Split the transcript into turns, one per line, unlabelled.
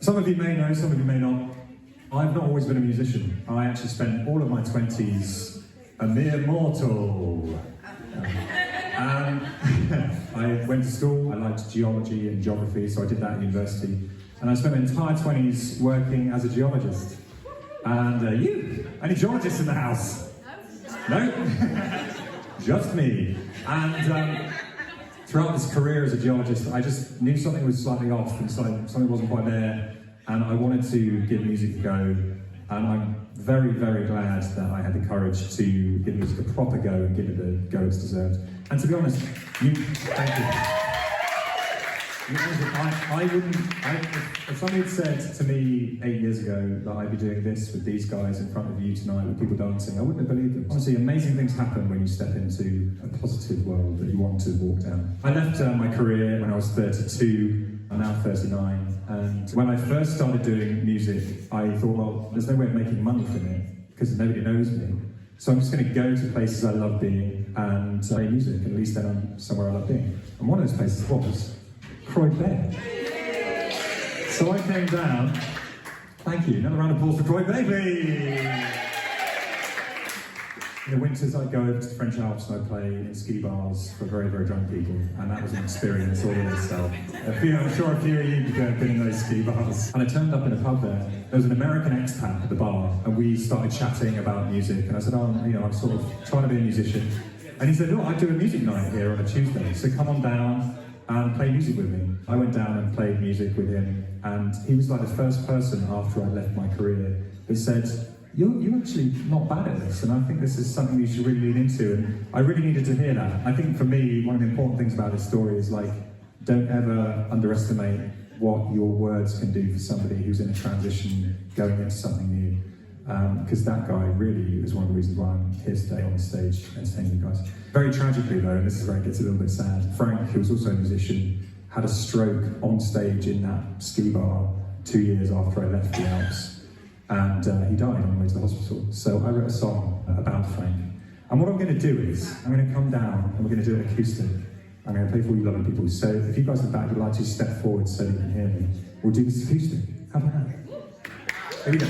Some of you may know, some of you may not. I've not always been a musician. I actually spent all of my 20s a mere mortal. I went to school, I liked geology and geography, so I did that at university. And I spent my entire 20s working as a geologist. And you? Any geologists in the house? No? Just me. And throughout this career as a geologist, I just knew something was slightly off and something wasn't quite there. And I wanted to give music a go. And I'm very, very glad that I had the courage to give music a proper go and give it the go it's deserved. And to be honest, thank you. If somebody had said to me 8 years ago that I'd be doing this with these guys in front of you tonight with people dancing, I wouldn't have believed them. Honestly, amazing things happen when you step into a positive world that you want to walk down. I left my career when I was 32, I'm now 39, and when I first started doing music, I thought, well, there's no way of making money from it, because nobody knows me. So I'm just going to go to places I love being and play music, and at least then I'm somewhere I love being. And one of those places was croydebay. So I came down, thank you, another round of applause for croydebay, please. In the winters I'd go over to the French Alps and I'd play in ski bars for very, very drunk people, and that was an experience all in itself. I'm sure a few of you have been in those ski bars. And I turned up in a pub there was an American expat at the bar, and we started chatting about music, and I said, I'm sort of trying to be a musician. And he said, I do a music night here on a Tuesday, so come on down and play music with me. I went down and played music with him, and he was like the first person after I left my career that said, you're actually not bad at this, and I think this is something you should really lean into, and I really needed to hear that. I think for me, one of the important things about this story is don't ever underestimate what your words can do for somebody who's in a transition going into something new. Because that guy really is one of the reasons why I'm here today on the stage entertaining you guys. Very tragically though, and this is where it gets a little bit sad, Frank, who was also a musician, had a stroke on stage in that ski bar 2 years after I left the Alps, and he died on the way to the hospital. So I wrote a song about Frank. And what I'm going to do is, I'm going to come down and we're going to do it acoustic. I'm going to play for all you lovely people. So if you guys in the back would like to step forward so you can hear me, we'll do this acoustic. How about that? Here we go.